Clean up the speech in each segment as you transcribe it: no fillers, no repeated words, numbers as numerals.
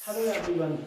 Hello everyone,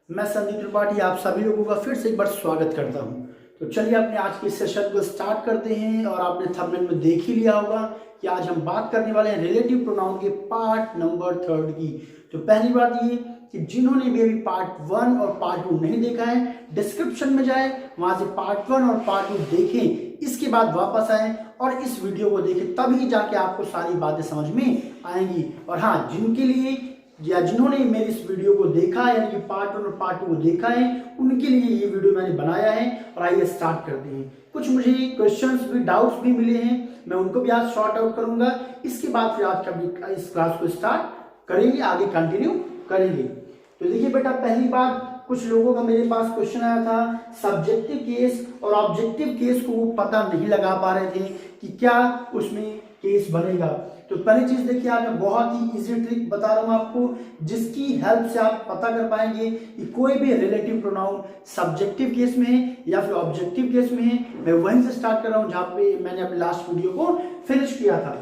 मैं संदीप त्रिपाठी आप सभी लोगों का फिर से एक बार स्वागत करता हूं। तो चलिए अपने आज के सेशन को स्टार्ट करते हैं। और आपने थंबनेल में देख ही लिया होगा कि आज हम बात करने वाले हैं रिलेटिव प्रोनाउन के पार्ट नंबर 3 की। तो पहली बात ये कि जिन्होंने भी अभी पार्ट 1 और पार्ट 2 नहीं देखा है, डिस्क्रिप्शन में जाए, वहां से पार्ट 1 और पार्ट 2 देखें, इसके बाद वापस आए और इस वीडियो को देखें, तभी जाके आपको सारी बातें समझ में आएंगी। और हाँ, जिनके लिए या जिन्होंने मेरे इस वीडियो को देखा है, यानी कि पार्ट 1 और पार्ट 2 को देखा है, उनके लिए ये वीडियो मैंने बनाया है। और आइए स्टार्ट करते हैं। कुछ मुझे क्वेश्चंस भी, डाउट्स भी मिले हैं, मैं उनको भी आज सॉर्ट आउट करूंगा। इसके बाद फिर आज का इस क्लास को स्टार्ट करेंगे, आगे कंटिन्यू करेंगे। तो देखिए बेटा, पहली बात, कुछ लोगों का मेरे पास क्वेश्चन आया था, सब्जेक्टिव केस और ऑब्जेक्टिव केस को वो पता नहीं लगा पा रहे थे कि क्या उसमें केस बनेगा। तो पहली चीज देखिए, आज मैं बहुत ही इजी ट्रिक बता रहा हूं आपको, जिसकी हेल्प से आप पता कर पाएंगे कि कोई भी रिलेटिव प्रोनाउन सब्जेक्टिव केस में है या फिर ऑब्जेक्टिव केस में है। मैं वहीं से स्टार्ट कर रहा हूं जहां पे मैंने अपने लास्ट वीडियो को फिनिश किया था।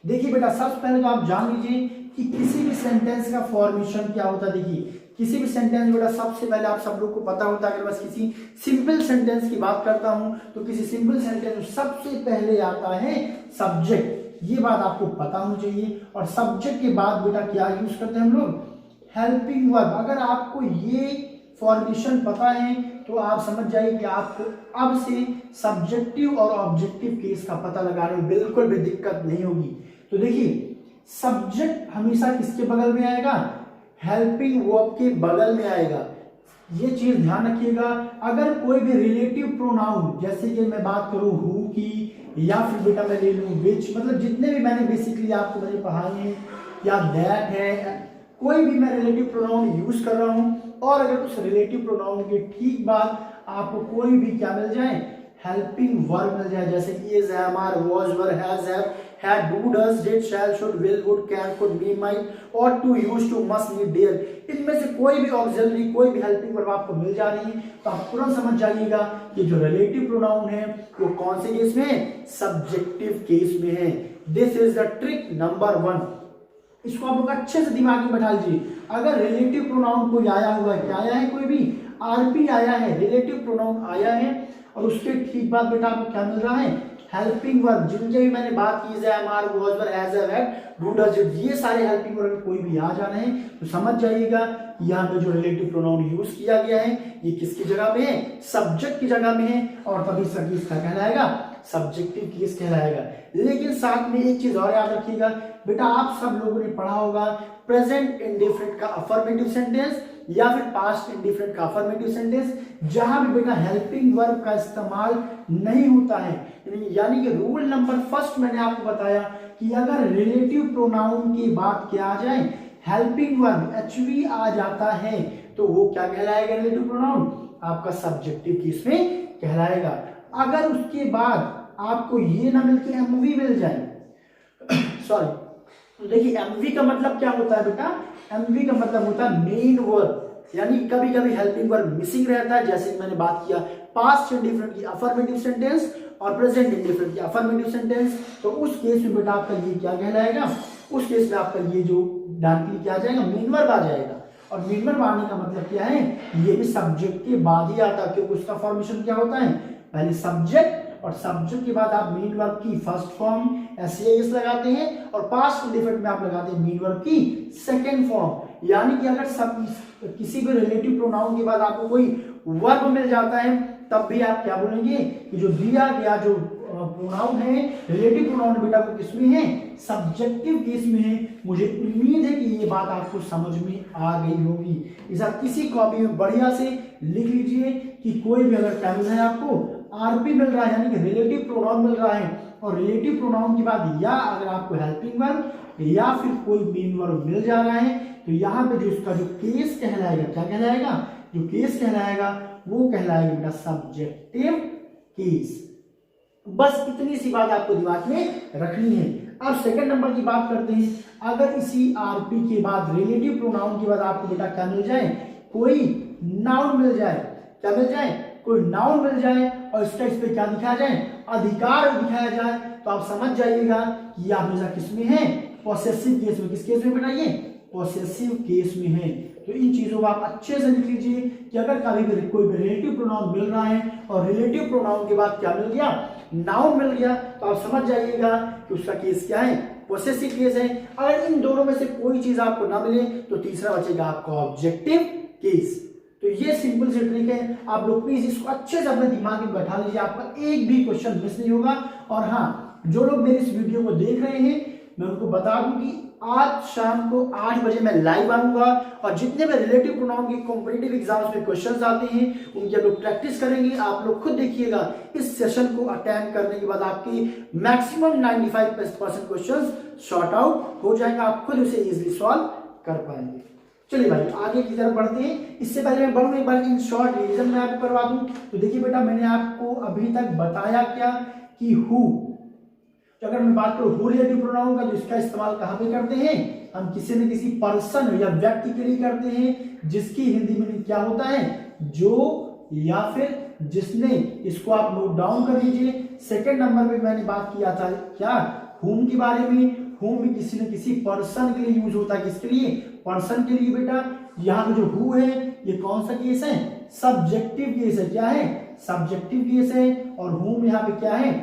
देखिए बेटा, सबसे पहले तो आप जान लीजिए कि किसी भी सेंटेंस का फॉर्मेशन क्या होता है। देखिए, किसी भी सेंटेंस बेटा, सबसे पहले आप सब लोग को पता होता है, अगर बस किसी सिंपल सेंटेंस की बात करता हूं तो किसी सिंपल सेंटेंस में सबसे पहले आता है सब्जेक्ट। ये बात आपको पता होनी चाहिए। और सब्जेक्ट के बाद बेटा क्या यूज करते हैं हम लोग? Helping verb. अगर आपको ये फॉर्मेशन पता है तो आप समझ जाइए कि आपको अब से सब्जेक्टिव और ऑब्जेक्टिव केस का पता लगाने में बिल्कुल भी दिक्कत नहीं होगी। तो देखिए, सब्जेक्ट हमेशा किसके बगल में आएगा? हेल्पिंग वर्ब के बगल में आएगा। ये चीज ध्यान रखिएगा। अगर कोई भी रिलेटिव प्रोनाउन, जैसे कि मैं बात करूं हु की, या फिर बेटा मैं ले लूं विच, मतलब जितने भी मैंने बेसिकली आपको मैंने पढ़ाए हैं, या दैट है, कोई भी मैं रिलेटिव प्रोनाउन यूज कर रहा हूं, और अगर उस रिलेटिव प्रोनाउन के ठीक बाद आपको कोई भी क्या मिल जाए? हेल्पिंग वर्ब मिल जाए, जैसे is, am, are, was, were, has, have, had, do, does, did, shall, should, will, would, can, could, be, might, ought to, used to, must, need, dare, इनमें से कोई भी ऑक्सिलरी, कोई भी हेल्पिंग वर्ब आपको मिल जा रही है तो आप तुरंत समझ जाइएगा कि जो रिलेटिव प्रोनाउन है वो कौन से केस में है? सब्जेक्टिव केस में है। This is the trick number 1। इसको आप लोग अच्छे से दिमाग में बैठा लीजिए। अगर रिलेटिव प्रोनाउन कोई आया हुआ है, क्या आया है? कोई भी आरपी आया है, रिलेटिव प्रोनाउन आया है, और उसके ठीक बाद बेटा आपको क्या मिल रहा है? Helping verb. जिनके भी मैंने बात की, am, are, was, were, has, have, had, do, does, did, ये सारे हेल्पिंग वर्ब कोई भी आ जा रहे हैं तो समझ जाइएगा कि यहाँ पे जो रिलेटिव प्रोनाउन यूज किया गया है ये किसकी जगह में है? सब्जेक्ट की जगह में है, और तभी सब इसका कहलाएगा सब्जेक्टिव केस कहलाएगा। लेकिन साथ में एक चीज और याद रखिएगा बेटा, आप सब लोगों ने पढ़ा होगा प्रेजेंट इंडिफरेंट का अफर्मेटिव सेंटेंस या फिर पास्ट इंडिफरेंट का अफर्मेटिव सेंटेंस, जहां भी बेटा हेल्पिंग वर्ब का इस्तेमाल नहीं होता है। यानी कि रूल नंबर 1 मैंने आपको बताया कि अगर रिलेटिव प्रोनाउन की बात क्या आ जाए, हेल्पिंग वर्ब एचवी आ जाता है, तो वो क्या कहलाएगा? रिलेटिव प्रोनाउन आपका सब्जेक्टिव केस में कहलाएगा। अगर उसके बाद आपको ये ना मिल के एमवी मिल जाए सॉरी, तो देखिए एमवी का मतलब क्या होता है बेटा? एमवी का मतलब होता है मेन वर्ब, यानी कभी कभी हेल्पिंग वर्ब मिसिंग रहता है, जैसे मैंने बात किया पास्ट इंडिफरेंट की अफर्मेटिव सेंटेंस और प्रेजेंट इंडिफरेंट की अफर्मेटिव सेंटेंस, तो उस केस में बेटा आपका ये क्या कहलाएगा? उस केस में आपका ये जो डायरेक्टली क्या आ जाएगा? मेन वर्ब आ जाएगा। और मेन वर्ब आने का मतलब क्या है? ये भी सब्जेक्ट के बाद ही आता है, क्योंकि उसका फॉर्मेशन क्या होता है? पहले सब्जेक्ट, और सब्जेक्ट के बाद आप मेन वर्ब की फर्स्ट फॉर्म एस लगाते हैं, और पास्ट इंडिफरेंट में आप लगाते हैं मेन वर्ब की सेकंड फॉर्म। यानी कि अगर सब किसी भी रिलेटिव प्रोनाउन के बाद आपको कोई वर्ब मिल जाता है, तब भी आप क्या बोलेंगे कि जो दिया गया जो प्रोनाउन है, रिलेटिव प्रोनाउन बेटा को किसमें है? सब्जेक्टिव केस में है। मुझे उम्मीद है कि ये बात आपको समझ में आ गई होगी। इसे किसी कॉपी में बढ़िया से लिख लीजिए कि कोई भी अगर क्या मिल रहा है आपको, आरपी मिल रहा है, यानी कि रिलेटिव प्रोनाउन मिल रहा है, और रिलेटिव प्रोनाउन के बाद या अगर आपको हेल्पिंग वर्ब या फिर कोई मेन वर्ब मिल जा रहा है, तो यहाँ पे जो इसका जो केस कहलाएगा, क्या कहलाएगा? जो केस कहलाएगा वो कहलाएगा बेटा सब्जेक्टिव केस। बस इतनी सी बात आपको दिमाग में रखनी है। अब सेकंड नंबर की बात करते हैं। अगर इसी आरपी के बाद, रिलेटिव प्रोनाउन के बाद आपको बेटा क्या मिल जाए? कोई नाउन मिल जाए। क्या मिल जाए? कोई नाउन मिल जाए, और इसका इस पे क्या दिखाया जाए? अधिकार दिखाया जाए, तो आप समझ जाइएगा कि यह हमेशा किसमें है? पॉसेसिव केस में। किस केस में बेटा? ये पॉसेसिव केस में है। तो इन चीजों को आप अच्छे से लिख लीजिए कि अगर कभी भी कोई भी रिलेटिव प्रोनाउन मिल रहा है और रिलेटिव प्रोनाउन के बाद क्या मिल गया, नाउन मिल गया, तो आप समझ जाइएगा कि उसका केस क्या है, पोसेसिव केस है। अगर इन दोनों में से कोई चीज आपको ना मिले तो तीसरा बचेगा आपका ऑब्जेक्टिव केस। तो ये सिंपल सी ट्रिक है, आप लोग प्लीज इसको अच्छे से अपने दिमाग में बैठा लीजिए, आपका एक भी क्वेश्चन मिस नहीं होगा। और हाँ, जो लोग मेरे इस वीडियो को देख रहे हैं, मैं उनको बता दूं कि आज शाम को 8 बजे मैं लाइव आऊंगा और जितने भी रिलेटिव प्रोनाउन के कॉम्पिटिटिव एग्जाम्स में क्वेश्चॉन्स आते हैं उनकी हम लोग प्रैक्टिस करेंगे। आप लोग खुद देखिएगा, इस सेशन को अटेंड करने के बाद आपकी मैक्सिमम 95% क्वेश्चंस सॉर्ट आउट हो जाएगा, आप खुद उसे इजीली सॉल्व कर पाएंगे। चलिए भाई आगे की तरफ बढ़ते हैं। इससे पहले मैं बढ़ूं एक बार इन शॉर्ट रिवीजन में आपको करवा दूं। तो देखिए बेटा, मैंने आपको अभी तक बताया क्या कि हु, तो अगर मैं बात करूं हु रिलेटिव प्रोनाउन का, तो इसका इस्तेमाल कहां पे करते हैं, हम किसी न किसी पर्सन या व्यक्ति के लिए करते हैं जिसकी हिंदी मीनिंग क्या होता है, जो या फिर जिसने। इसको आप नोट डाउन कर लीजिए। सेकंड नंबर पे मैंने बात किया था क्या, हुम के बारे में। हुम भी किसी न किसी पर्सन के लिए यूज होता है, किसके लिए, पर्सन के लिए। बेटा यहाँ पे जो हु है ये कौन सा केस है, सब्जेक्टिव केस है। क्या है, सब्जेक्टिव केस है। और हुम यहाँ पे क्या है,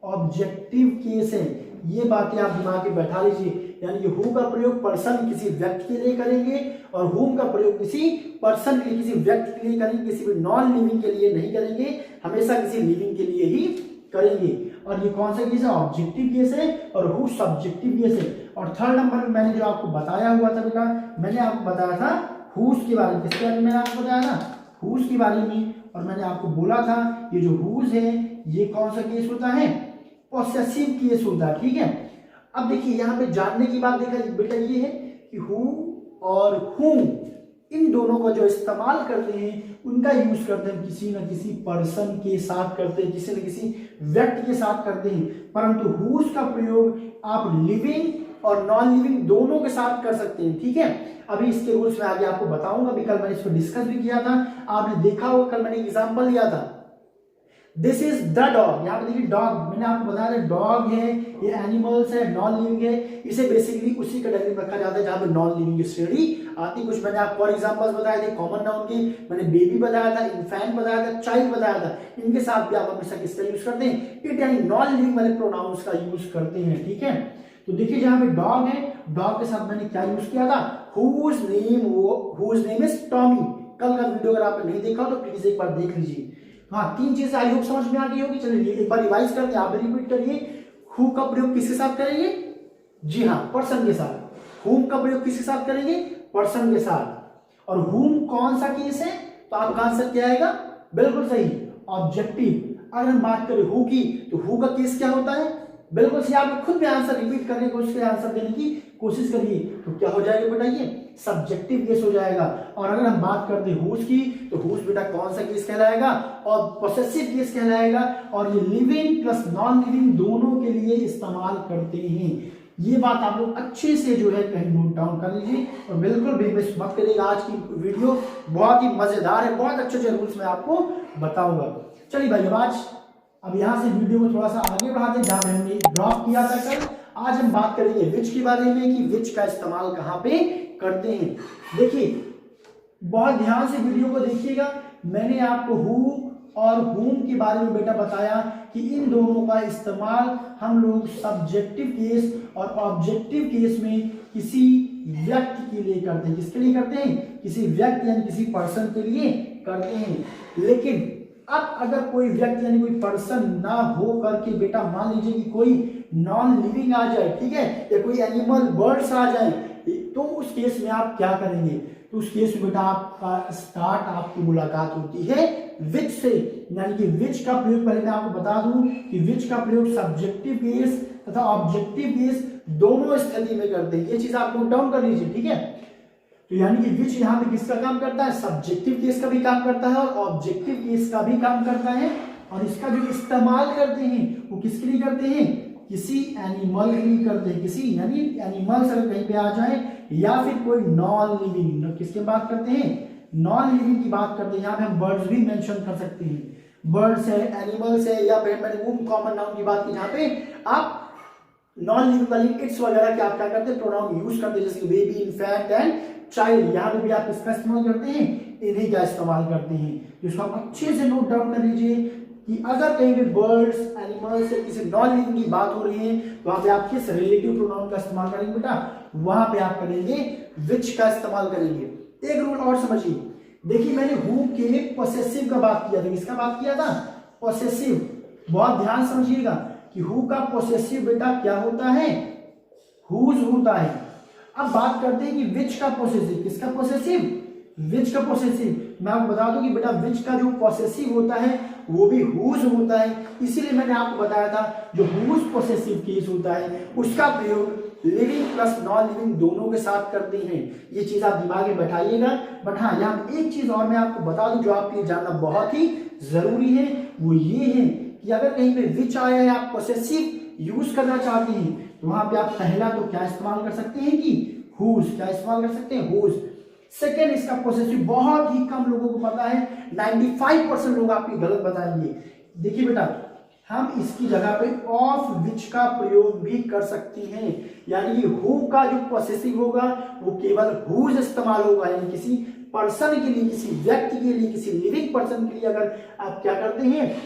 ऑब्जेक्टिव केस है। ये बातें आप दिमाग में बैठा लीजिए, यानी कि हु का प्रयोग पर्सन किसी व्यक्ति के लिए करेंगे और हुम का प्रयोग किसी पर्सन के लिए, किसी व्यक्ति के लिए करेंगे, किसी भी नॉन लिविंग के लिए नहीं करेंगे, हमेशा किसी लिविंग के लिए ही करेंगे। और ये कौन सा केस है, ऑब्जेक्टिव केस है, और हु सब्जेक्टिव केस है। और थर्ड नंबर में मैंने जो आपको बताया हुआ था बेटा, मैंने आपको बताया था हुज के बारे में। किसके बारे में मैंने आपको बताया था, हुज के बारे में। और मैंने आपको बोला था ये जो हुज है ये कौन सा केस होता है, पोसेसिव केस होता है। ठीक है, अब देखिए यहाँ पे जानने की बात देखा बेटा ये है कि हु और हुम, इन दोनों को जो इस्तेमाल करते हैं उनका यूज करते हैं किसी न किसी पर्सन के साथ करते हैं, किसी न किसी व्यक्ति के साथ करते हैं। परंतु हुज का प्रयोग आप लिविंग और नॉन लिविंग दोनों के साथ कर सकते हैं। ठीक है, अभी इसके रूल्स में आगे आपको बताऊंगा। अभी कल मैंने इसको डिस्कस भी किया था, आपने देखा होगा, कल मैंने एग्जांपल लिया था, दिस इज द डॉग। यहाँ पे देखिए डॉग, मैंने आपको बताया था डॉग है, ये एनिमल्स है, नॉन लिविंग है। इसे बेसिकली उसी कैटेगरी में रखा जाता है जहां पे नॉन लिविंग की श्रेणी आती। कुछ मैंने आपको और एग्जांपल्स बताए थे कॉमन नाउन के, मैंने बेबी बताया था, इन्फैंट बताया था, चाइल्ड बताया था। इनके साथ भी आप हमेशा किसका यूज करते हैं, इट यानी नॉन लिविंग वाले प्रोनाउंस का यूज करते हैं। ठीक है, तो देखिए जहां पे डॉग है, डॉग के साथ मैंने क्या यूज किया था, हुज नेम इज टॉमी। कल का वीडियो अगर आपने नहीं देखा तो प्लीज एक बार देख लीजिए। हाँ, 3 चीजें आई होप समझ में आ गई होगी। चलिए एक बार रिवाइज करते हैं, आप भी रिपीट करिए। हु का प्रयोग किसके साथ करेंगे, जी हाँ, पर्सन के साथ। हुम का प्रयोग किसके साथ करेंगे, पर्सन के साथ। और हुम कौन सा केस है, तो आपका आंसर क्या आएगा, बिल्कुल सही, ऑब्जेक्टिव। अगर हम बात करें हु की, तो हु का केस क्या होता है, बिल्कुल सही। आप खुद भी आंसर रिपीट करने की कोशिश, आंसर देने की कोशिश करिए, तो क्या हो जाएगा बेटा, ये सब्जेक्टिव केस हो जाएगा। और अगर हम बात करते हैं हुज की, तो हुज बेटा कौन सा केस कहलाएगा, और पोसेसिव केस कहलाएगा। और ये लिविंग प्लस नॉन लिविंग दोनों के लिए इस्तेमाल करते हैं। ये बात आप लोग अच्छे से जो है कहीं नोट डाउन कर लीजिए और बिल्कुल भी मिस मत करिएगा। आज की वीडियो बहुत ही मजेदार है, बहुत अच्छे अच्छे रूल्स मैं आपको बताऊंगा। चलिए भाई, अब यहाँ से वीडियो को थोड़ा सा आगे बढ़ाते हैं जहां हमने ड्रॉप किया था कल। आज हम बात करेंगे विच के बारे में, कि विच का इस्तेमाल कहां पे करते हैं। देखिए बहुत ध्यान से वीडियो को देखिएगा। मैंने आपको हु और हुम के बारे में बेटा बताया कि इन दोनों का इस्तेमाल हम लोग सब्जेक्टिव केस और ऑब्जेक्टिव केस में किसी व्यक्ति के लिए करते हैं। किसके लिए करते हैं, किसी व्यक्ति यानी किसी पर्सन के लिए करते हैं। लेकिन अब अगर कोई व्यक्ति यानी कोई पर्सन ना हो करके बेटा मान लीजिए कि कोई नॉन लिविंग आ जाए, ठीक है, या कोई एनिमल बर्ड्स आ जाए, तो उस केस में आप क्या करेंगे, तो उस केस में बेटा आपका स्टार्ट, आपकी मुलाकात होती है विच से। यानी कि विच का प्रयोग, पहले मैं आपको बता दूं कि विच का प्रयोग सब्जेक्टिव केस तथा ऑब्जेक्टिव केस दोनों स्थिति में करते हैं। ये चीज आप नोट डाउन कर लीजिए, ठीक है। तो यानी कि विच यहाँ पे किसका काम करता है, सब्जेक्टिव केस का भी काम करता है और ऑब्जेक्टिव केस का भी काम करता है। और इसका जो इस्तेमाल करते हैं वो किसके लिए करते हैं, किसी एनिमल के लिए करते हैं। किसी यानी एनिमल्स अगर कहीं पे आ जाए या फिर कोई नॉन लिविंग, किसकी बात करते हैं, नॉन लिविंग की बात करते हैं। यहाँ पे हम बर्ड्स भी मेंशन कर सकते हैं, बर्ड्स है, एनिमल्स है, या फिर मैंने वो कॉमन नाउन की बात की जहाँ पे आप नॉन लिविंग वाली इट्स वगैरह के आप क्या करते हैं, प्रोनाउन यूज करते हैं, जैसे बेबी, इन्फैंट एंड चाइल्ड, यहाँ पे भी आप इसका इस्तेमाल करते हैं, इन्हीं का इस्तेमाल करते हैं। जिसको आप अच्छे से नोट डाउन कर लीजिए कि अगर कहीं भी बर्ड्स, एनिमल्स या किसी नॉन लिविंग की बात हो रही है तो वहां पे आप किस रिलेटिव प्रोनाउन का इस्तेमाल करेंगे बेटा, वहां पे आप करेंगे विच का इस्तेमाल करेंगे। एक रूल और समझिए, देखिए मैंने हु के पोसेसिव का बात किया था, किसका बात किया था, पोसेसिव। बहुत ध्यान समझिएगा कि हु का पोसेसिव बेटा क्या होता है, हुज होता है। अब बात करते हैं कि विच का पोसेसिव, किसका पोसेसिव, विच का पोसेसिव। मैं आपको बता दूं कि बेटा विच का जो पोसेसिव होता है वो भी हुज होता है, इसीलिए मैंने आपको बताया था जो हुज पोसेसिव केस होता है उसका प्रयोग लिविंग प्लस नॉन लिविंग दोनों के साथ करते हैं। ये चीज आप दिमाग में बैठाइएगा। बट हाँ, यहाँ एक चीज और मैं आपको बता दूं जो आपके लिए जानना बहुत ही जरूरी है, वो ये है कि अगर कहीं पे विच आया है, आप पोसेसिव यूज करना चाहते हैं तो वहां पे आप पहला तो क्या इस्तेमाल कर सकते हैं कि हुज, क्या इस्तेमाल कर सकते हैं, हुज। सेकेंड, इसका पोसेसिव बहुत ही कम लोगों को पता है, 95% लोग आपकी गलत बताएंगे। देखिए बेटा, हम इसकी जगह पे ऑफ विच का प्रयोग भी कर सकते हैं, यानी हु का जो पोसेसिव होगा वो केवल हुज इस्तेमाल होगा, यानी किसी पर्सन के लिए, किसी व्यक्ति के लिए, किसी लिविंग पर्सन के लिए अगर आप क्या करते हैं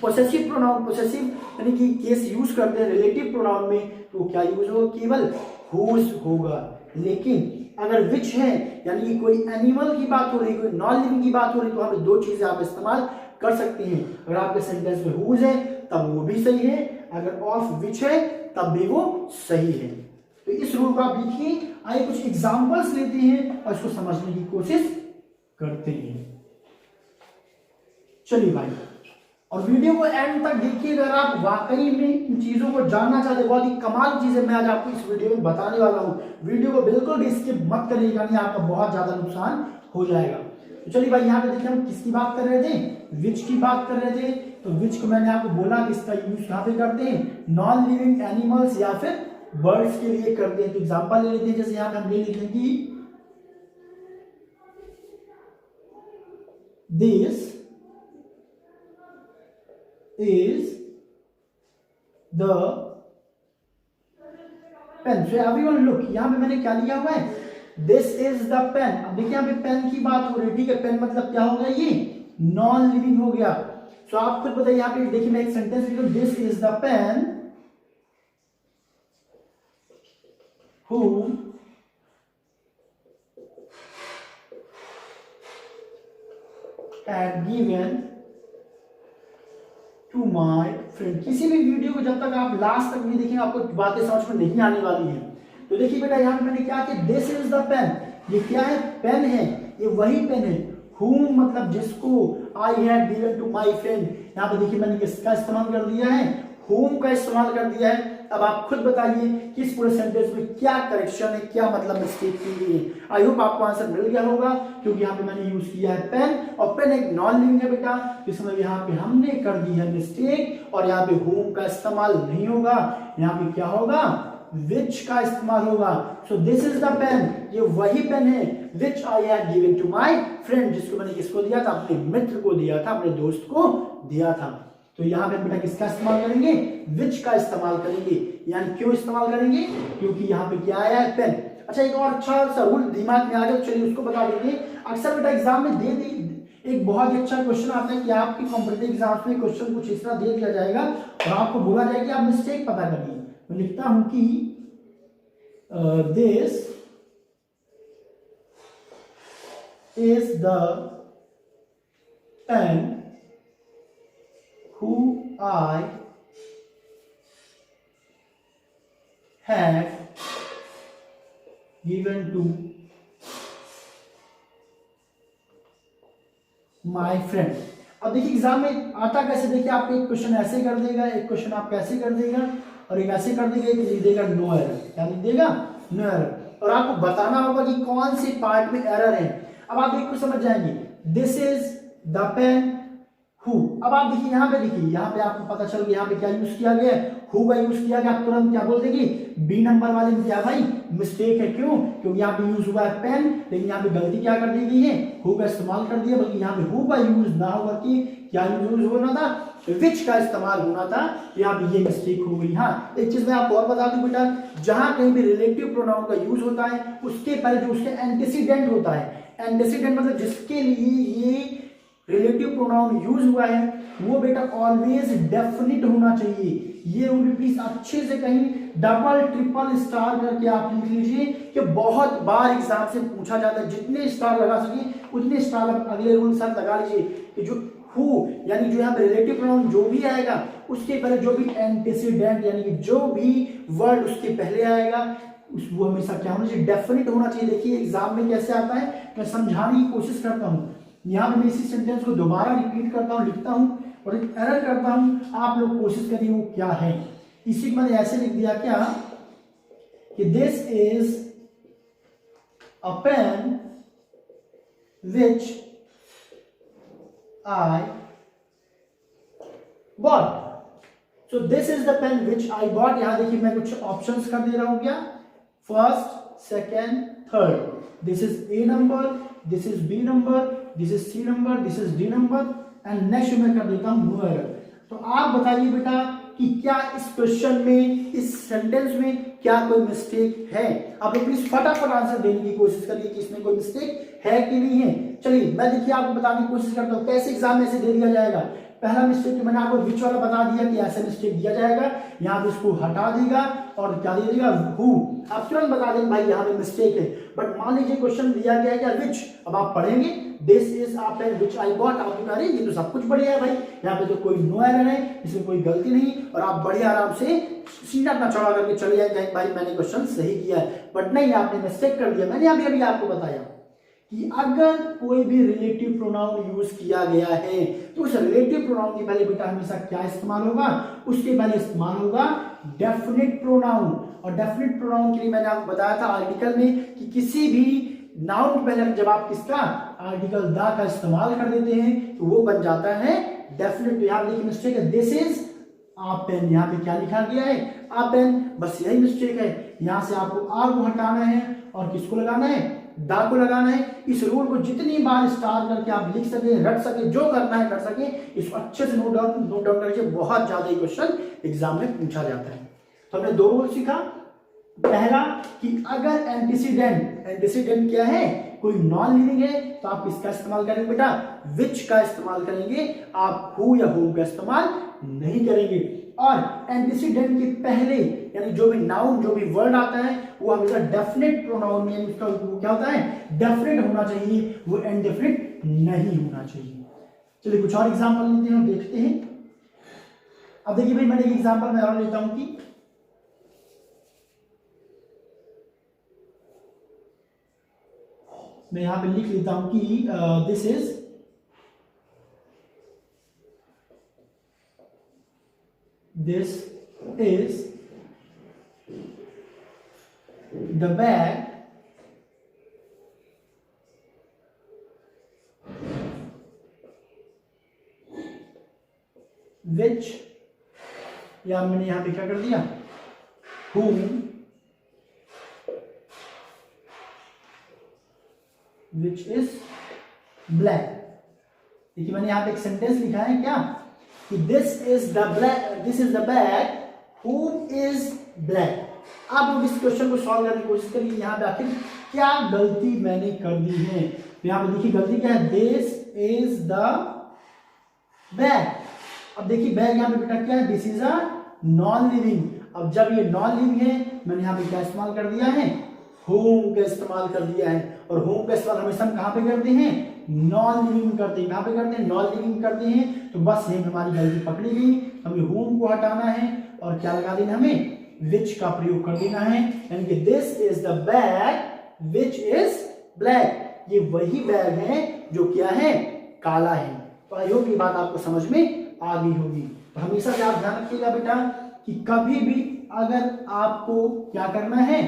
पोसेसिव प्रोनाउन, पोसेसिव यानी कि केस यूज करते हैं रिलेटिव प्रोनाउन में, तो क्या यूज होगा, केवल हुज होगा। लेकिन अगर विच है यानी कि कोई एनिमल की बात हो रही है, कोई नॉन लिविंग की बात हो रही है, तो हमें दो चीजें आप इस्तेमाल कर सकते हैं। अगर आपके सेंटेंस में हुज है तब वो भी सही है, अगर ऑफ विच है तब भी वो सही है। तो इस रूल को आप लिखिए। आइए कुछ एग्जांपल्स लेते हैं और इसको समझने की कोशिश करते हैं। चलिए भाई, और वीडियो को एंड तक देखिए। अगर आप वाकई में इन चीजों को जानना चाहते हैं, बहुत ही कमाल चीजें मैं आज आपको इस वीडियो में बताने वाला हूं, वीडियो को बिल्कुल भी स्किप मत करिएगा, नहीं आपका बहुत ज्यादा नुकसान हो जाएगा। तो चलिए भाई, यहाँ पे देखिए हम किसकी बात कर रहे थे, विच की बात कर रहे थे। तो विच को मैंने आपको बोला कि इसका यूज कहाँ पे करते हैं, नॉन लिविंग एनिमल्स या फिर बर्ड्स के लिए करते हैं। तो एग्जाम्पल ले लेते हैं, जैसे यहाँ पे हम ले लेते हैं कि this is the pen। So everyone look, यहां पे मैंने क्या लिया हुआ है, this is the pen। अब देखिए यहाँ पे पेन की बात हो रही है, ठीक है। पेन मतलब क्या हो गया, ये नॉन लिविंग हो गया। सो आप खुद बताइए, यहाँ पे देखिए मैं एक सेंटेंस लिखूं, this is the pen who had given to my friend. किसी भी वीडियो को जब तक आप लास्ट तक नहीं देखेंगे आपको बातें समझ में नहीं आने वाली है। तो देखिए बेटा, यहाँ पे मैंने क्या किया, दिस इज द पेन, ये क्या है, पेन है, ये वही पेन है। whom मतलब जिसको, I had given to my friend, यहाँ पे देखिए मैंने किसका इस्तेमाल कर दिया है, whom का इस्तेमाल कर दिया है। अब आप खुद बताइए कि इस पूरे सेंटेंस में क्या करेक्शन है, क्या मतलब मिस्टेक की गई है। आई होप आपको आंसर मिल गया होगा, क्योंकि यहाँ पे मैंने यूज किया है पेन, और पेन एक नॉन लिविंग है बेटा, जिसमें यहाँ पे हमने कर दी है मिस्टेक, और यहाँ पे whom का इस्तेमाल नहीं होगा, यहाँ पे क्या होगा, विच का इस्तेमाल होगा। So this is the pen, ये वही पेन है which I had given to my friend, जिसको मैंने किसको दिया था, अपने मित्र को दिया था, अपने दोस्त को दिया था। तो यहाँ पे बेटा किसका इस्तेमाल करेंगे, विच का इस्तेमाल करेंगे। यानी क्यों इस्तेमाल करेंगे, क्योंकि यहाँ पे क्या आया है, पेन। अच्छा, एक और अच्छा सा रूल दिमाग में आ गया, चलिए उसको बता देते हैं। अक्सर बेटा एग्जाम में दे एक बहुत ही अच्छा क्वेश्चन आता है कि आपकी कॉम्पिटिटिव एग्जाम्स में क्वेश्चन कुछ इस तरह दे दिया जाएगा और आपको बोला जाएगा कि आप मिस्टेक पता करिए। मैं लिखता हूं कि this is the pen who I have given to my friend। अब देखिए एग्जाम में आता कैसे, देखिए आपको एक क्वेश्चन ऐसे कर देगा, एक क्वेश्चन आप कैसे कर देगा, और एक ऐसे कर देगा, एक लिख देगा नो एरर। क्या लिख देगा, नो एरर। और आपको बताना होगा कि कौन से पार्ट में एरर है। अब आप एक को समझ जाएंगे, this is the pen who. अब आप देखिए यहाँ पे, देखिए यहाँ पे आपको पता चल गया यहाँ पे क्या यूज किया गया, हु का यूज किया गया। आप तुरंत क्या बोल देंगे, बी नंबर वाले में क्या भाई मिस्टेक है, क्यों, क्योंकि यहाँ पे यूज हुआ है पेन, लेकिन यहाँ पे गलती क्या कर दी गई है, हु का इस्तेमाल कर दिया, बल्कि यहाँ पे हु का यूज ना होकर के क्या यूज होना था, विच का इस्तेमाल होना था, यहाँ पे ये मिस्टेक हो गई। हाँ, एक चीज मैं आपको और बता दूं बेटा, जहां कहीं भी रिलेटिव प्रोनाउन का यूज होता है उसके पहले जो उसके एंटीसीडेंट होता है, एंटीसीडेंट मतलब जिसके लिए ये रिलेटिव प्रोनाउन यूज हुआ है, वो बेटा ऑलवेज डेफिनिट होना चाहिए। ये प्लीज अच्छे से कहीं डबल ट्रिपल स्टार करके आप लिख लीजिए कि बहुत बार एग्जाम से पूछा जाता है, जितने स्टार लगा सके उतने स्टार अगले रूल के साथ लगा लीजिए कि जो हु यानी जो यहाँ पे रिलेटिव प्रोनाउन जो भी आएगा उसके पहले जो भी एंटीसीडेंट यानी कि जो भी वर्ड उसके पहले आएगा वो हमेशा क्या होना चाहिए, डेफिनिट होना चाहिए। देखिए एग्जाम में कैसे आता है, मैं समझाने की कोशिश करता हूँ। यहाँ पे मैं इसी सेंटेंस को दोबारा रिपीट करता हूँ, लिखता हूँ और एक एरर करता हूँ, आप लोग कोशिश करिए वो क्या है। इसी को मैंने ऐसे लिख दिया क्या कि this is a pen which I bought. So this is the pen which I bought. यहां देखिए मैं कुछ ऑप्शंस कर दे रहा हूं क्या, first, second, third. This is A number, this is B number, this is C number, this is D number and next मैं कर देता हूं नो एरर। तो आप बताइए बेटा कि क्या इस क्वेश्चन में, इस सेंटेंस में क्या कोई मिस्टेक है। आप लोग प्लीज फटाफट आंसर देने की कोशिश करिए कि इसमें कोई मिस्टेक है कि नहीं है। चलिए मैं देखिए आपको बताने की कोशिश करता हूँ कैसे एग्जाम में से दे दिया जाएगा। पहला मिस्टेक तो मैंने आपको विच वाला बता दिया कि ऐसा मिस्टेक दिया जाएगा, यहाँ पे इसको हटा देगा और क्या दे देगा हु। आप तुरंत बता देंगे भाई यहाँ पे मिस्टेक है। बट मान लीजिए क्वेश्चन दिया गया है क्या विच, अब आप पढ़ेंगे this is a pen which I bought, आप बता रहे ये तो सब कुछ बढ़िया है भाई, यहाँ पे तो कोई नो एरर है, इसमें कोई गलती नहीं, और आप बढ़िया आराम से सीधा अपना चौड़ा करके चले जाएंगे भाई मैंने क्वेश्चन सही किया है। बट नहीं, आपने मिस्टेक कर दिया। मैंने अभी आपको बताया कि अगर कोई भी रिलेटिव प्रोनाउन यूज किया गया है तो उस रिलेटिव प्रोनाउन के पहले बेटा हमेशा क्या इस्तेमाल होगा, उसके पहले इस्तेमाल होगा डेफिनिट प्रोनाउन। और डेफिनिट प्रोनाउन के लिए मैंने आपको बताया था आर्टिकल में कि किसी भी नाउन के पहले जब आप किसका आर्टिकल द का इस्तेमाल कर देते हैं तो वो बन जाता है डेफिनिट। यहाँ देखिए मिस्टेक है, दिस इज आ पेन, यहाँ पे क्या लिखा गया है आ पेन, बस यही मिस्टेक है। यहाँ से आपको आ को हटाना है और किसको लगाना है, दा को लगाना है। इस रूल को जितनी बार स्टार करके आप लिख सके, रट सके, जो करना है कर सके, इसको अच्छे से नोट डाउन करके, बहुत ज्यादा क्वेश्चन एग्जाम में पूछा जाता है। तो हमने दो रूल सीखा। पहला कि अगर एंटीसीडेंट क्या है, कोई नॉन लिविंग है तो आप किसका इस्तेमाल करेंगे बेटा, विच का इस्तेमाल करेंगे, आप हु या होम का इस्तेमाल नहीं करेंगे। और एंटीसीडेंट के पहले यानी जो भी नाउन, जो भी वर्ड आता है वो हमेशा डेफिनेट प्रोनाउन में, उसका क्या होता है, डेफिनेट होना चाहिए, वो इनडेफिनेट नहीं होना चाहिए। चलिए कुछ और एग्जांपल लेते हैं और देखते हैं। अब देखिए भाई मैंने एक एग्जांपल मैं और लेता हूं कि मैं यहां पे लिख लेता हूं कि this is the bag which, या मैंने यहां पे क्या कर दिया, whom which is black। देखिए मैंने यहां पे एक सेंटेंस लिखा है क्या कि this is the bag whom is black। आप लोग इस क्वेश्चन को सॉल्व करने की कोशिश करिए, यहाँ पे आखिर क्या गलती मैंने कर दी है। तो यहाँ पे देखिए गलती क्या है, दिस इज द बैग। अब देखिए बैग यहाँ पे बेटा क्या है, this is a non living. अब जब ये नॉन लिविंग है मैंने यहाँ पे क्या इस्तेमाल कर दिया है, होम का इस्तेमाल कर दिया है। और होम का इस्तेमाल हमेशा हम कहाँ पे करते हैं, नॉन लिविंग करते हैं। कहाँ पे करते हैं, नॉन लिविंग करते हैं। तो बस ये हमारी गलती पकड़ी गई, हमें होम को हटाना है और क्या लगा देना, हमें विच का प्रयोग कर देना है, यानी कि this is the bag which is black. ये वही बैग है जो क्या है, काला है। तो आई होप ये बात आपको समझ में आ गई होगी। तो हमेशा से आप ध्यान रखिएगा बेटा कि कभी भी अगर आपको क्या करना है,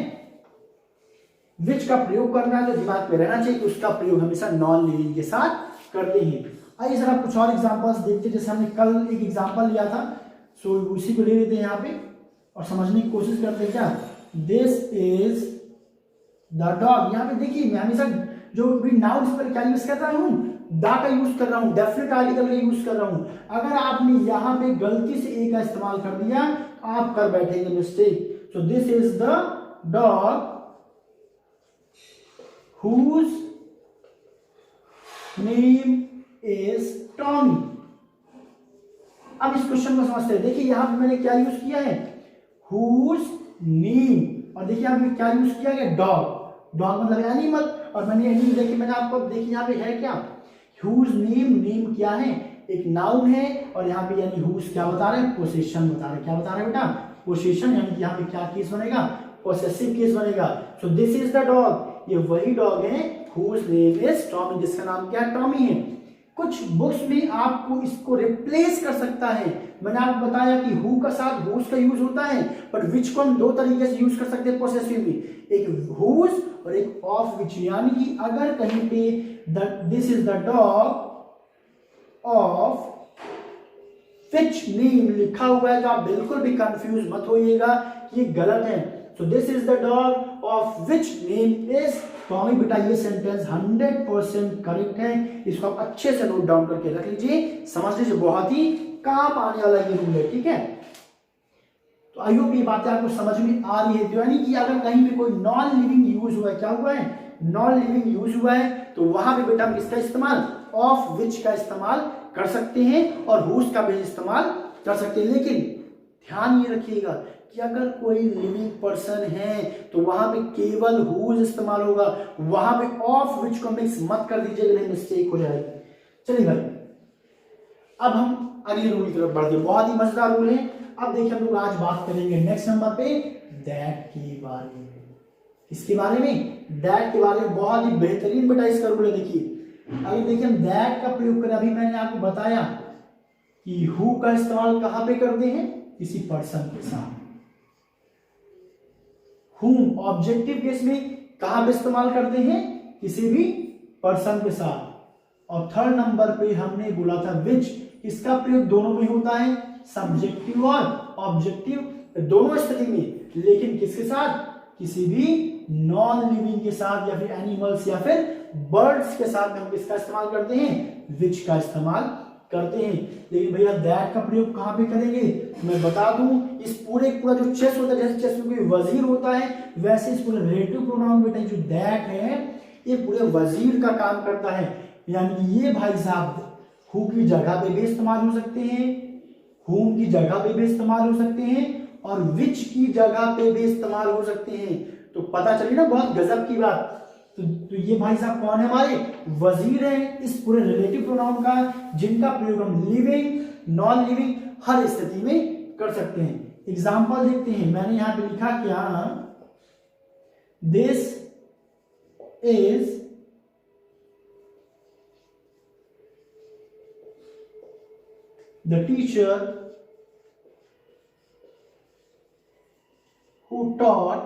विच का प्रयोग करना है, तो दिमाग में रहना चाहिए कि उसका प्रयोग हमेशा नॉन लिविंग के साथ करते हैं। आइए सर आप कुछ और एग्जांपल्स देखते हैं। जैसे हमने कल एक एग्जांपल लिया था, सो उसी को ले लेते हैं यहाँ पे और समझने की कोशिश करते हैं। क्या, दिस इज द डॉग। यहाँ पे देखिए मैं हमेशा जो भी नाउन इस पर क्या यूज कर रहा हूं, दा का यूज कर रहा हूं, डेफिनेट आर्टिकल का यूज कर रहा हूं। अगर आपने यहां पे गलती से ए का इस्तेमाल कर दिया, आप कर बैठेंगे mistake. So this is the dog whose name is Tommy। अब इस क्वेश्चन को समझते हैं। देखिए यहां पे मैंने क्या यूज किया है, whose name, और देखिए यहां पे क्या यूज किया गया, डॉग। डॉग मतलब एनिमल, और मैंने एनिमल देखिए मैंने आपको देखिए यहां पे है क्या, whose name, नेम क्या है, एक नाउन है, और यहाँ पे यानी whose क्या बता रहे हैं, पोसेशन बता रहे हैं। क्या बता रहे हैं बेटा, पोसेशन, यानी यहाँ पे क्या केस बनेगा, पोसेसिव केस बनेगा। सो दिस इज द डॉग, ये वही डॉग है whose name is Tommy, जिसका नाम क्या है, टॉमी है। कुछ बुक्स में आपको इसको रिप्लेस कर सकता है। मैंने आपको बताया कि हु का साथ whose का यूज होता है, बट विच को हम दो तरीके से यूज कर सकते हैं पोसेसिव में, एक whose और एक ऑफ विच। यानी कि अगर कहीं पे this is the dog of which name लिखा हुआ है तो आप बिल्कुल भी कंफ्यूज मत होइएगा, ये गलत है। सो this is the dog of which name is Tommy. बेटा ये सेंटेंस 100% करेक्ट है, इसको आप अच्छे से नोट डाउन करके रख लीजिए, समझ लीजिए, बहुत ही काम आने वाला ये रूल है, ठीक है। तो आई होप ये बातें आपको समझ में आ रही है। यानी कि अगर कहीं पे कोई नॉन लिविंग यूज हुआ है, क्या हुआ है, नॉन लिविंग यूज हुआ है, तो वहां पे बेटा हम इसका इस्तेमाल ऑफ विच का इस्तेमाल कर सकते हैं और हुज का भी इस्तेमाल कर सकते हैं। लेकिन ध्यान ये रखिएगा कि अगर कोई लिविंग पर्सन है तो वहां पे केवल हुज इस्तेमाल होगा, वहां पे ऑफ विच को मिक्स मत कर दीजिएगा, नहीं मिस्टेक हो जाएगी। चलिए भाई अब हम अगले रूल की तरफ बढ़ते हैं, बहुत ही मजेदार रूल है। अब देखिए हम लोग आज बात करेंगे नेक्स्ट नंबर पे दैट के बारे में। इसके बारे में, दैट के बारे में बहुत ही बेहतरीन बेटा इसका रूल है। देखिए अगर देखिए हम दैट का प्रयोग करें, अभी मैंने आपको बताया कि हु का इस्तेमाल कहां पे करते हैं, किसी पर्सन के साथ। हुम ऑब्जेक्टिव केस में कहां पे इस्तेमाल करते हैं, किसी भी पर्सन के साथ। और थर्ड नंबर पे हमने बोला था विच, इसका प्रयोग दोनों में होता है, सब्जेक्टिव और ऑब्जेक्टिव दोनों स्थिति में। लेकिन किसके साथ, किसी भी नॉन लिविंग के साथ, या फिर एनिमल्स या फिर बर्ड्स के साथ में हम किसका इस्तेमाल करते हैं, विच का इस्तेमाल करते हैं। लेकिन भैया दैट का प्रयोग कहां पे करेंगे, मैं बता दूं, इस पूरा जो चेस होता है, जैसे चेस में कोई वजीर होता है, वैसे इस पूरे रिलेटिव प्रोनाउन बेटा जो दैट है ये पूरे वजीर का काम करता है। यानी कि ये भाई साहब हु की जगह पे भी इस्तेमाल हो सकते हैं, हुम की जगह पे भी इस्तेमाल हो सकते हैं, और विच की जगह पे भी इस्तेमाल हो सकते हैं। तो पता चली ना बहुत गजब की बात। तो ये भाई साहब कौन है, हमारे वजीर हैं इस पूरे रिलेटिव प्रोनाउन का, जिनका प्रयोग हम लिविंग नॉन लिविंग हर स्थिति में कर सकते हैं। एग्जाम्पल देखते हैं, मैंने यहां पे लिखा क्या, this is the teacher who taught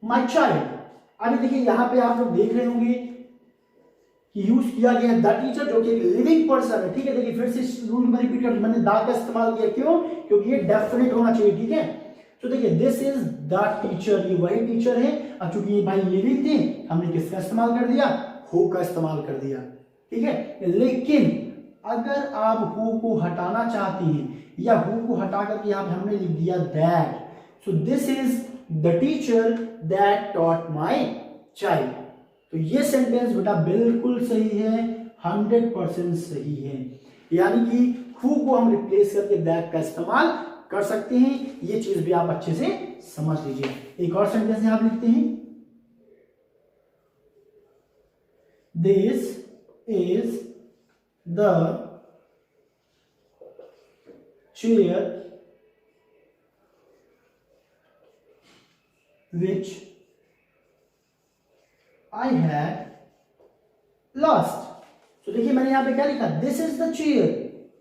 my child। अभी देखिए यहां पे आप लोग देख रहे होंगे कि यूज किया गया द टीचर, जो कि एक लिविंग पर्सन है, ठीक है। देखिए फिर से इस रूल में रिपीट कर, मैंने दा का इस्तेमाल किया, क्यों, क्योंकि ये डेफिनेट होना चाहिए, ठीक है। तो देखिए दिस इज द टीचर, ये वही टीचर है। अब चूंकि ये भाई लिविंग थे, हमने किसका इस्तेमाल कर दिया, हु का इस्तेमाल कर दिया, ठीक है। लेकिन अगर आप हु को हटाना चाहते हैं, या हु को हटा करके यहाँ हमने लिख दिया that, so this is the teacher that taught my child, तो ये सेंटेंस बेटा बिल्कुल सही है, 100% सही है। यानी कि हु को हम रिप्लेस करके दैट का इस्तेमाल कर सकते हैं, ये चीज भी आप अच्छे से समझ लीजिए। एक और सेंटेंस यहां लिखते हैं, this is the chair which I had lost। तो देखिए मैंने यहां पे क्या लिखा, दिस इज द चेयर।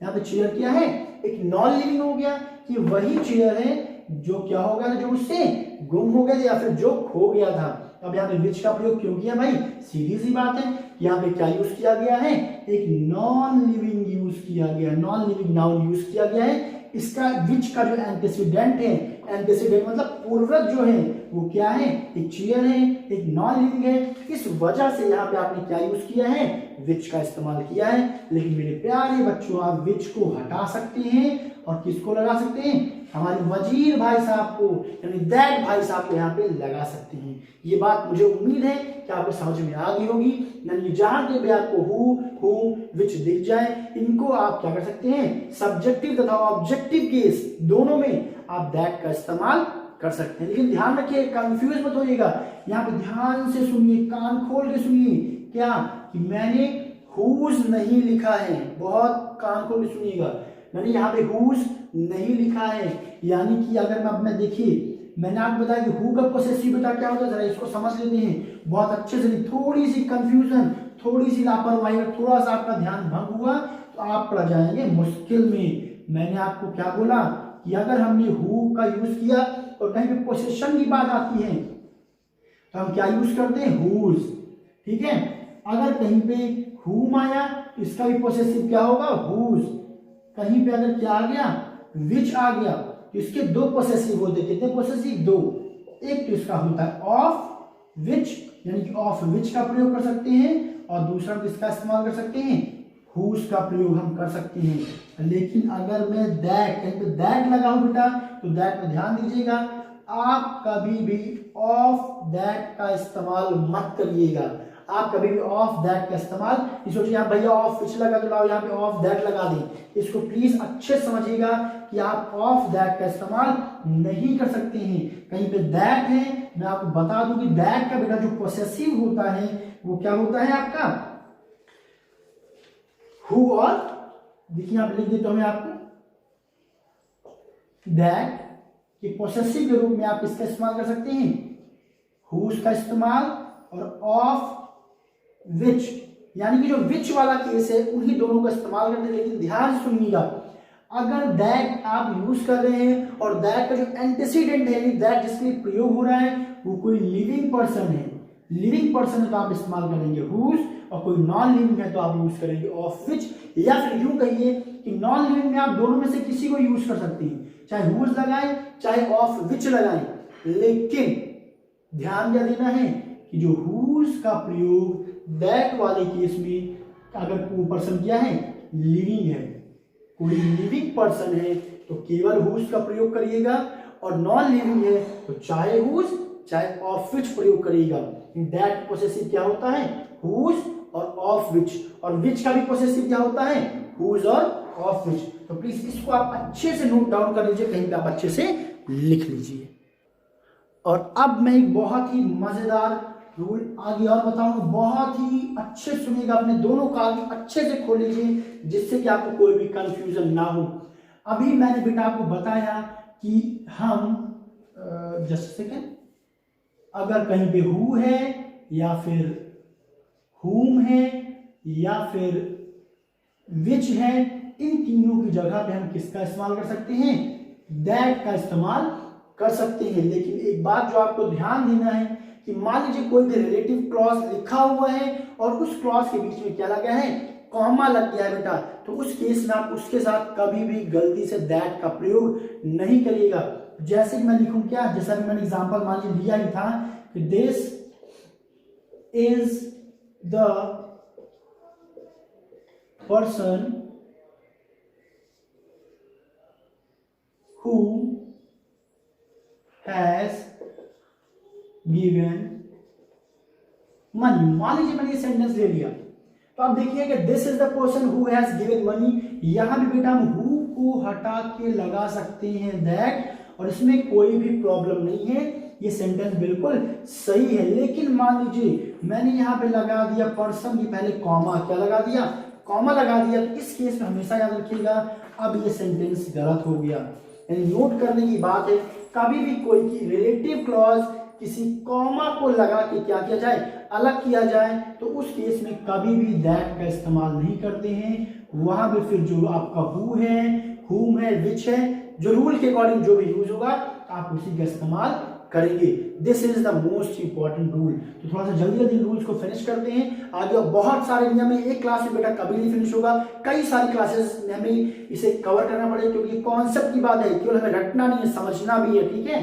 यहां पे चेयर क्या है, एक नॉन लिविंग हो गया, कि वही चेयर है जो क्या हो गया, जो उससे गुम हो गया या फिर जो खो गया था। अब यहाँ पे विच का प्रयोग क्यों किया भाई, सीधी सी बात है, यहाँ पे क्या यूज किया गया है, एक नॉन लिविंग यूज किया गया, नॉन लिविंग नाउन यूज किया गया है इसका विच का जो एंटीसीडेंट है, एंटीसीडेंट मतलब पूर्वज जो है वो क्या है, एक चेयर है, एक नॉन लिविंग है। इस वजह से यहाँ पे आपने क्या यूज किया है, विच का इस्तेमाल किया है। लेकिन मेरे प्यारे बच्चों आप विच को हटा सकते हैं और किसको लगा सकते हैं, हमारे वजीर भाई साहब को यानी दैट भाई साहब को यहाँ पे लगा सकते हैं। ये बात मुझे उम्मीद है कि आपको समझ में आ गई होगी। यानी जहां पे भी आपको हु विच दिख जाए, इनको आप क्या कर सकते हैं, सब्जेक्टिव तथा ऑब्जेक्टिव केस दोनों में आप दैट का इस्तेमाल कर सकते हैं। लेकिन ध्यान रखिए, कंफ्यूज मत होइएगा, यहाँ पे ध्यान से सुनिए, कान खोल के सुनिए, क्या कि मैंने हुज नहीं लिखा है, बहुत कान खोल के सुनिएगा, मैंने यहाँ पे हुज नहीं लिखा है। यानी कि अगर मैं देखिए, मैंने आपको बताया कि हु का पोसेसिव बेटा क्या होता है, जरा इसको समझ लेते हैं बहुत अच्छे से। थोड़ी सी कंफ्यूजन, थोड़ी सी लापरवाही, थोड़ा सा आपका ध्यान भंग हुआ तो आप पड़ जाएंगे मुश्किल में। मैंने आपको क्या बोला कि अगर हमने हु का यूज किया और कहीं पे पोसेशन की बात आती है तो हम क्या यूज करते हैं, हुज। ठीक है, अगर कहीं पे हुम आया तो इसका भी पोसेसिव क्या होगा, हुज। कहीं पे अगर क्या आ गया, विच आ गया, तो इसके दो पोसेसिव होते, कितने पोसेसिव, दो। एक तो इसका होता है ऑफ विच, यानी कि ऑफ विच का प्रयोग कर सकते हैं, और दूसरा किसका इस्तेमाल कर सकते हैं, हुज का प्रयोग हम कर सकते हैं। लेकिन अगर मैं दैट, कहीं पे दैट लगाऊं बेटा, तो दैट में ध्यान दीजिएगा, आप कभी भी ऑफ दैट का इस्तेमाल मत करिएगा। आप कभी भी ऑफ दैट का इस्तेमाल नहीं सोचिए, यहाँ भैया ऑफ विच लगा तो लाओ यहाँ पे ऑफ दैट लगा दें। इसको प्लीज अच्छे समझिएगा कि आप ऑफ दैट का इस्तेमाल नहीं कर सकते हैं। कहीं पे दैट है, मैं आपको बता दूं कि दैट का बेटा जो पोसेसिव होता है वो क्या होता है आपका, हु। और देखिए यहाँ पे लिख देता हूं मैं आपको, दैट के पोसेसिव के रूप में आप इसका इस्तेमाल कर सकते हैं, हुज का इस्तेमाल, और ऑफ विच, यानी कि जो विच वाला केस है उन्हीं दोनों का इस्तेमाल करते हैं। लेकिन ध्यान से सुनिएगा, अगर दैट आप यूज कर रहे हैं और दैट का जो एंटीसीडेंट है, दैट जिसके लिए प्रयोग हो रहा है वो कोई लिविंग पर्सन है, लिविंग पर्सन है तो आप इस्तेमाल करेंगे हुज, और कोई नॉन लिविंग है तो आप यूज करेंगे ऑफ विच। या फिर यूं कहिए कि नॉन लिविंग में आप दोनों में से किसी को यूज कर सकते हैं, चाहे हुज लगाएं चाहे ऑफ विच लगाएं। लेकिन ध्यान क्या देना है कि जो हुज का प्रयोग दैट वाले केस में, अगर कोई पर्सन क्या है, लिविंग है, कोई लिविंग पर्सन है तो केवल हुज का प्रयोग करिएगा, और नॉन लिविंग है तो चाहे हुज चाहे ऑफ विच प्रयोग करिएगा। दैट पोसेसिव क्या होता है, हुज और ऑफ विच, और विच का भी पोसेसिव क्या होता है, हुज और ऑफ विच। तो प्लीज इसको आप अच्छे से नोट डाउन कर लीजिए, कहीं पे आप अच्छे से लिख लीजिए। और अब मैं एक बहुत ही मजेदार रूल आगे और बताऊंगा, बहुत ही अच्छे सुनिएगा, अपने दोनों कान अच्छे से खोल लीजिए जिससे कि आपको कोई भी कंफ्यूजन ना हो। अभी मैंने बेटा आपको बताया कि हम जस्ट सेकेंड, अगर कहीं पे हु है या फिर हुम है या फिर विच है, इन तीनों की जगह पे हम किसका इस्तेमाल कर सकते हैं, दैट का इस्तेमाल कर सकते हैं। लेकिन एक बात जो आपको ध्यान देना है कि मान लीजिए कोई भी रिलेटिव क्लॉज लिखा हुआ है और उस क्लॉज के बीच में क्या लगा है, कॉमा लग गया है बेटा, तो उस केस में आप उसके साथ कभी भी गलती से दैट का प्रयोग नहीं करिएगा। जैसे कि मैं लिखूं क्या, जैसा कि मैंने एग्जांपल मान लीजिए लिया ही था कि this is the person who has given money। मान लीजिए मैंने ये सेंटेंस ले लिया, तो आप देखिए कि this is the person who has given money. यहां भी बेटा हम हु को हटा के लगा सकते हैं दैट, और इसमें कोई भी प्रॉब्लम नहीं है, ये सेंटेंस बिल्कुल सही है। लेकिन मान लीजिए मैंने यहां पे लगा दिया पर्सन के पहले कॉमा, क्या लगा दिया, कॉमा लगा दिया, तो इस केस में हमेशा याद रखिएगा अब ये सेंटेंस गलत हो गया। यानी नोट करने की बात है, कभी भी कोई की रिलेटिव क्लॉज किसी कॉमा को लगा के क्या किया जाए, अलग किया जाए, तो उस केस में कभी भी दैट का इस्तेमाल नहीं करते हैं। वहां पे फिर जो आपका हु है, हुम है, विच है, जो रूल के अकॉर्डिंग जो भी यूज होगा आप उसी का इस्तेमाल करेंगे। This is the most important rule. तो थोड़ा सा जल्दी जल्दी रूल्स को फिनिश करते हैं। आगे बहुत सारे नियम है, एक क्लास में बेटा कभी नहीं फिनिश होगा, कई सारी क्लासेस में हमें इसे कवर करना पड़ेगा, क्योंकि कॉन्सेप्ट की बात है, केवल हमें रटना नहीं है, समझना भी है। ठीक है,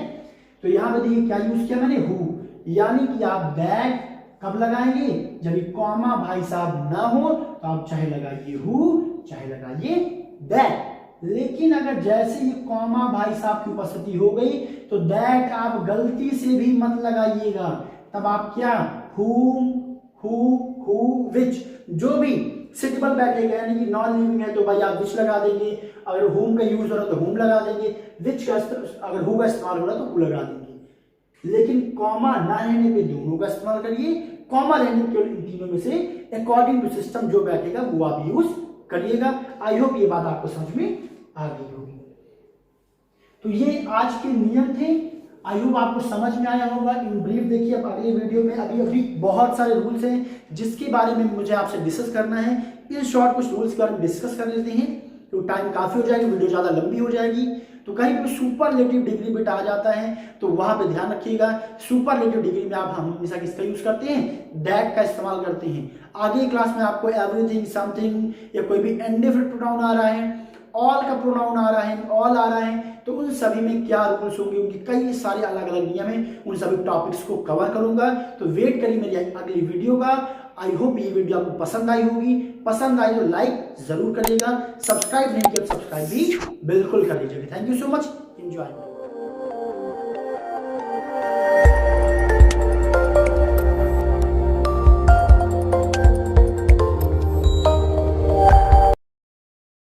तो यहाँ पे देखिए क्या यूज किया मैंने, हु, यानी कि आप दैट कब लगाएंगे, जब ये कॉमा भाई साहब ना हो तो आप चाहे लगाइए हु चाहे लगाइए दैट। लेकिन अगर जैसे ये कॉमा भाई साहब की उपस्थिति हो गई तो दैट आप गलती से भी मत लगाइएगा। तब आप क्या, whom, who, which, जो भी सिटेबल बैठेगा, यानी कि नॉन लिविंग है तो भाई आप which लगा देंगे, अगर whom का यूज हो रहा है तो whom लगा देंगे, which का अगर who का इस्तेमाल हो रहा है तो who लगा देंगे। लेकिन कॉमा ना रहने पे दोनों का इस्तेमाल करिए, कॉमा रहने के इन तीनों में से अकॉर्डिंग टू सिस्टम जो बैठेगा वो आप यूज करिएगा। आई होप ये बात आपको समझ में आ गई होगी। तो ये आज के नियम थे, आई होप आपको समझ में आया होगा। इन ब्रीफ देखिए अब अगले वीडियो में अभी बहुत सारे रूल्स हैं जिसके बारे में मुझे आपसे डिस्कस करना है। इन शॉर्ट कुछ रूल्स के बारे में डिस्कस कर लेते हैं, तो टाइम काफी हो जाएगी, वीडियो ज्यादा लंबी हो जाएगी। तो कहीं भी सुपरलेटिव डिग्री बेटा आ जाता है तो वहां पे ध्यान रखिएगा, सुपरलेटिव डिग्री में आप हमेशा किसका यूज करते हैं, दैट का इस्तेमाल करते हैं। आगे क्लास में आपको एवरीथिंग, समथिंग या कोई भी इंडिफरेंट प्रोनाउन आ रहा है, ऑल का प्रोनाउन आ रहा है, ऑल आ रहा है, तो उन सभी में क्या रूल्स होंगे, उनके कई सारे अलग अलग नियम हैं, उन सभी टॉपिक्स को कवर करूंगा। तो वेट करिए मेरी अगली वीडियो का। आई होप ये वीडियो आपको पसंद आई होगी, पसंद आई तो लाइक जरूर करिएगा, सब्सक्राइब नहीं किया तो सब्सक्राइब भी बिल्कुल कर लीजिएगा। Thank you so much, enjoy.